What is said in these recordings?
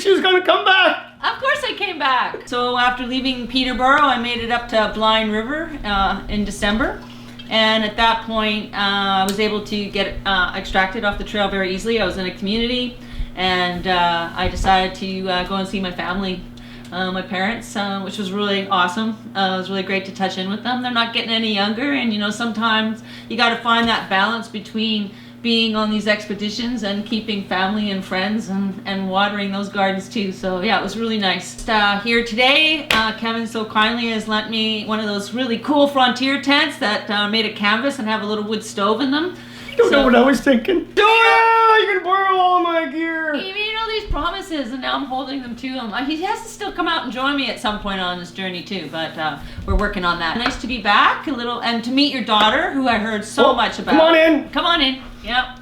she was going to come back. Of course I came back. So after leaving Peterborough, I made it up to Blind River in December. And at that point, I was able to get extracted off the trail very easily. I was in a community, and I decided to go and see my family, my parents, which was really awesome. It was really great to touch in with them. They're not getting any younger, and you know, sometimes you got to find that balance between being on these expeditions and keeping family and friends and watering those gardens too. So yeah, it was really nice. Here today, Kevin so kindly has lent me one of those really cool frontier tents that made of canvas and have a little wood stove in them. You don't know what I was thinking. Oh, you're gonna borrow all my gear. He made all these promises, and now I'm holding them to him. He has to still come out and join me at some point on this journey too, but we're working on that. Nice to be back and to meet your daughter, who I heard so much about. Come on in. Come on in. Yep.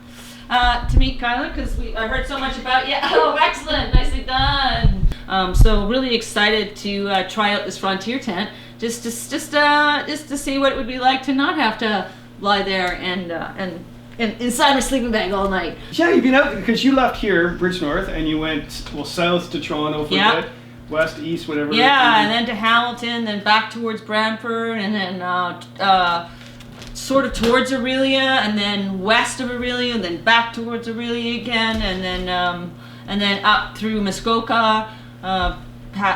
To meet Kyla, because I heard so much about you. Oh, excellent. Nicely done. So really excited to try out this frontier tent, just to see what it would be like to not have to lie there and inside my sleeping bag all night. Yeah, you've been out because you left here, Bridgenorth, and you went south to Toronto for a bit, west, east, whatever. Yeah, and then to Hamilton, then back towards Brantford, and then sort of towards Aurelia, and then west of Aurelia, and then back towards Aurelia again, and then up through Muskoka,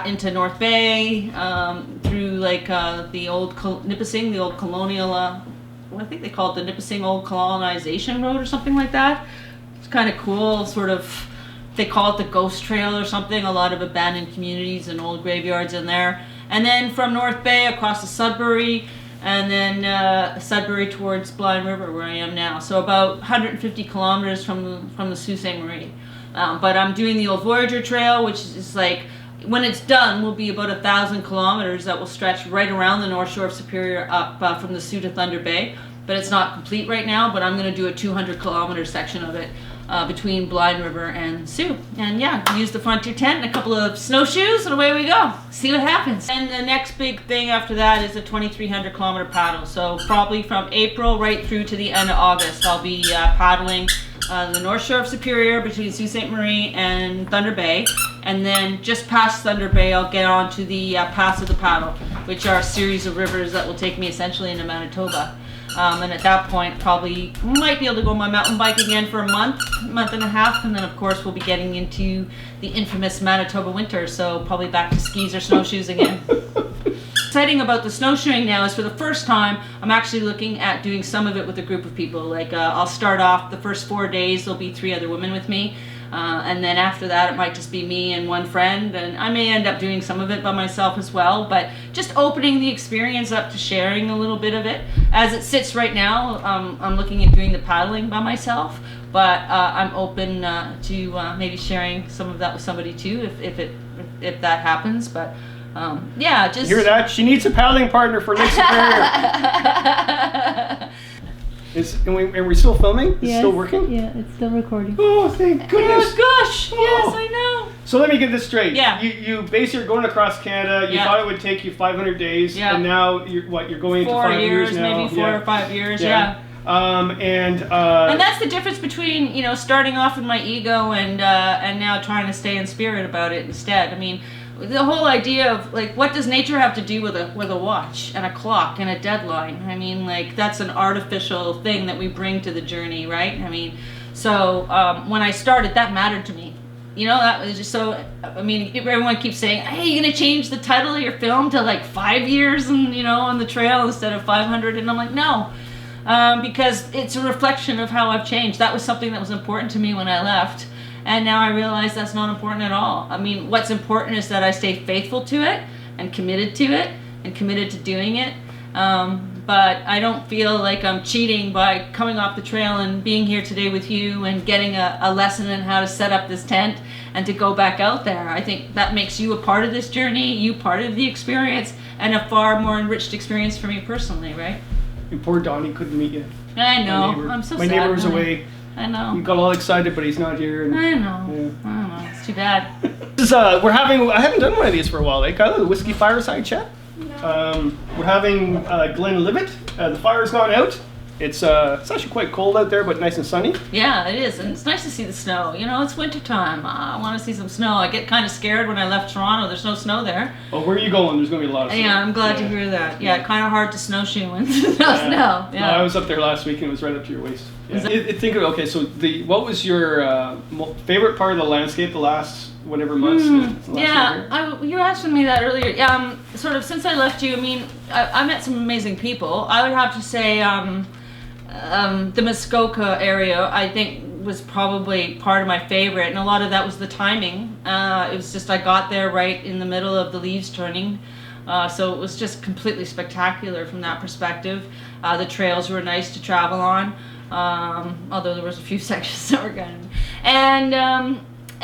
into North Bay, through like the old Nipissing, the old colonial. I think they call it the Nipissing Old Colonization Road or something like that. It's kind of cool, sort of. They call it the Ghost Trail or something. A lot of abandoned communities and old graveyards in there. And then from North Bay across to Sudbury, and then Sudbury towards Blind River, where I am now. So about 150 kilometers from the Sault Ste. Marie. But I'm doing the old Voyager Trail, which is like, when it's done, will be about 1,000 kilometers that will stretch right around the North Shore of Superior up from the Sault to Thunder Bay. But it's not complete right now, but I'm going to do a 200 kilometer section of it between Blind River and Sault. And yeah, use the frontier tent and a couple of snowshoes, and away we go. See what happens. And the next big thing after that is a 2,300 kilometer paddle. So probably from April right through to the end of August, I'll be paddling the North Shore of Superior between Sault Ste. Marie and Thunder Bay. And then just past Thunder Bay, I'll get on to the Pass of the Paddle, which are a series of rivers that will take me essentially into Manitoba. And at that point, probably might be able to go on my mountain bike again for a month and a half. And then, of course, we'll be getting into the infamous Manitoba winter. So probably back to skis or snowshoes again. Exciting about the snowshoeing now is for the first time, I'm actually looking at doing some of it with a group of people. Like I'll start off the first 4 days, there'll be 3 other women with me. And then after that, it might just be me and one friend, and I may end up doing some of it by myself as well, but just opening the experience up to sharing a little bit of it. As it sits right now, I'm looking at doing the paddling by myself, but I'm open to maybe sharing some of that with somebody too, if that happens. But yeah, just... Hear that? She needs a paddling partner for Lake Superior. Are we still filming? It's still working? Yeah, it's still recording. Oh, thank goodness. Oh, gosh. Oh. Yes, I know. So let me get this straight. Yeah. You basically are going across Canada. You thought it would take you 500 days. Yeah. And now you're going into 4 years now? Maybe 4 or 5 years, yeah. And that's the difference between, starting off with my ego and now trying to stay in spirit about it instead. I mean, the whole idea of like, what does nature have to do with a watch and a clock and a deadline? I mean, like, that's an artificial thing that we bring to the journey, right? I mean, so when I started, that mattered to me. That was just so. I mean, everyone keeps saying, "Hey, you're gonna change the title of your film to like 5 years and on the trail instead of 500," and I'm like, no. Because it's a reflection of how I've changed. That was something that was important to me when I left. And now I realize that's not important at all. I mean, what's important is that I stay faithful to it and committed to it and committed to doing it. But I don't feel like I'm cheating by coming off the trail and being here today with you and getting a lesson in how to set up this tent and to go back out there. I think that makes you a part of this journey, you part of the experience, and a far more enriched experience for me personally, right? And poor Donnie couldn't meet you. I know. I'm so sad. My neighbor was away. I know. We got all excited, but he's not here. And, I know. I know. It's too bad. I haven't done one of these for a while, eh, Kyla? The Whisky Fireside Chat. No. We're having Glenn Libet. The fire's gone out, It's actually quite cold out there, but nice and sunny. Yeah, it is, and it's nice to see the snow. You know, it's wintertime. I want to see some snow. I get kind of scared when I left Toronto. There's no snow there. Well, where are you going? There's going to be a lot of snow. Yeah, I'm glad to hear that. Yeah, kind of hard to snowshoe when there's no snow. Yeah. No, I was up there last week and it was right up to your waist. Yeah. Okay, so what was your favorite part of the landscape the last whatever months? You were asking me that earlier. Sort of since I left you, I mean, I met some amazing people. I would have to say the Muskoka area, I think, was probably part of my favorite, and a lot of that was the timing. It was just I got there right in the middle of the leaves turning, so it was just completely spectacular from that perspective. The trails were nice to travel on, although there was a few sections that were kind of...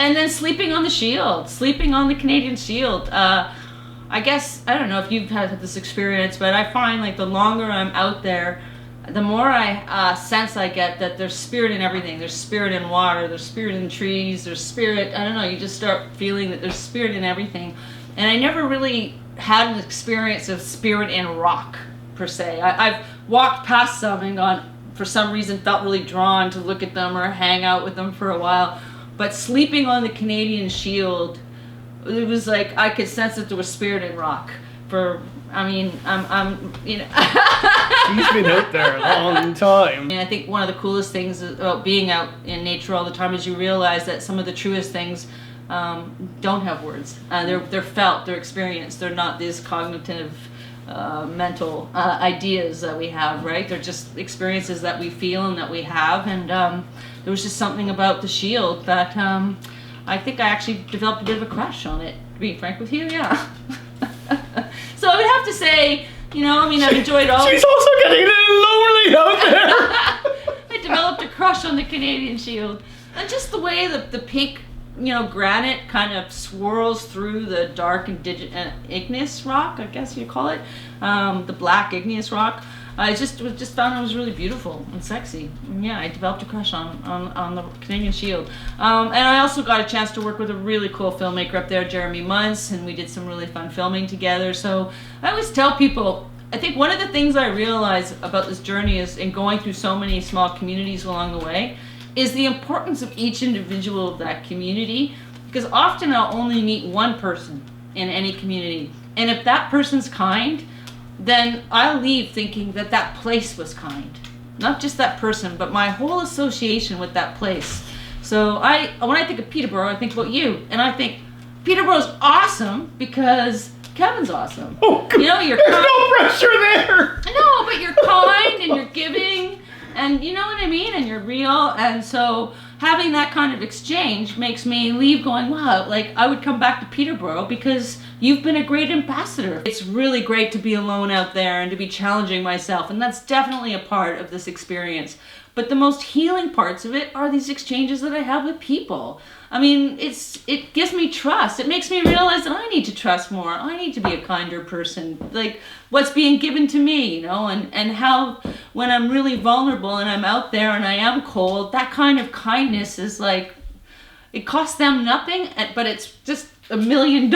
And then sleeping on the Canadian Shield. I guess, I don't know if you've had this experience, but I find like the longer I'm out there, the more I sense I get that there's spirit in everything. There's spirit in water, there's spirit in trees, there's spirit, I don't know, you just start feeling that there's spirit in everything. And I never really had an experience of spirit in rock, per se. I've walked past some and gone, for some reason, felt really drawn to look at them or hang out with them for a while. But sleeping on the Canadian Shield, it was like I could sense that there was spirit in rock. I'm you know. She's been out there a long time. And I think one of the coolest things about being out in nature all the time is you realize that some of the truest things don't have words. They're felt, they're experienced. They're not these cognitive, mental ideas that we have, right? They're just experiences that we feel and that we have. And there was just something about the Shield that I think I actually developed a bit of a crush on it, to be frank with you, yeah. So I would have to say, you know, I mean, I've enjoyed all... She's also getting a little lonely out there. I developed a crush on the Canadian Shield. And just the way the pink, you know, granite kind of swirls through the dark igneous rock, I guess you call it, the black igneous rock. I just found it was really beautiful and sexy. And yeah, I developed a crush on the Canadian Shield. And I also got a chance to work with a really cool filmmaker up there, Jeremy Muntz, and we did some really fun filming together. So I always tell people, I think one of the things I realize about this journey is in going through so many small communities along the way is the importance of each individual of that community, because often I'll only meet one person in any community, and if that person's kind, then I'll leave thinking that that place was kind. Not just that person, but my whole association with that place. So when I think of Peterborough, I think about you, and I think Peterborough's awesome because Kevin's awesome. Oh, you know, there's no pressure there. No, but you're kind and you're giving, and you know what I mean, and you're real, and so having that kind of exchange makes me leave going, wow, like I would come back to Peterborough because you've been a great ambassador. It's really great to be alone out there and to be challenging myself, and that's definitely a part of this experience. But the most healing parts of it are these exchanges that I have with people. I mean, it gives me trust. It makes me realize that I need to trust more. I need to be a kinder person. Like what's being given to me, you know, and how when I'm really vulnerable and I'm out there and I am cold, that kind of kindness is like, it costs them nothing, but it's just $1 million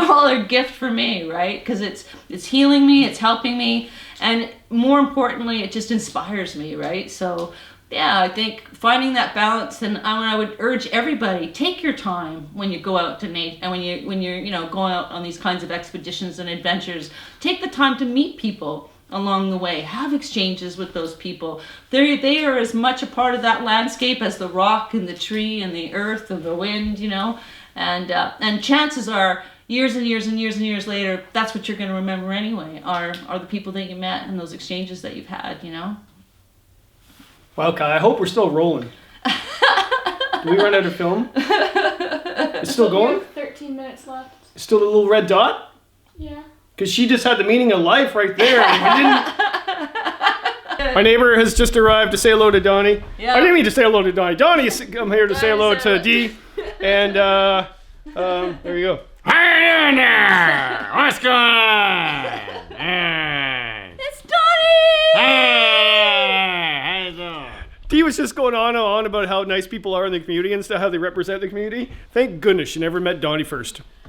gift for me, right? Because it's healing me, it's helping me, and more importantly, it just inspires me, right? So yeah, I think finding that balance, and I would urge everybody, take your time when you go out to nature, and when you're you know, going out on these kinds of expeditions and adventures. Take the time to meet people along the way. Have exchanges with those people. They are as much a part of that landscape as the rock and the tree and the earth and the wind, you know. And chances are, years and years and years and years later, that's what you're going to remember anyway. Are the people that you met and those exchanges that you've had, you know. Well, Kai, I hope we're still rolling. Did we run out of film? It's still going? 13 minutes left. Still a little red dot? Yeah. Because she just had the meaning of life right there. And we didn't... My neighbor has just arrived to say hello to Donnie. Yeah. I didn't mean to say hello to Donnie. Donnie, I'm here to say hello to Dee. And there you go. How you doing there? What's going on? It's Donnie! Hey, how you doing? Dee was just going on and on about how nice people are in the community and stuff, how they represent the community. Thank goodness she never met Donnie first.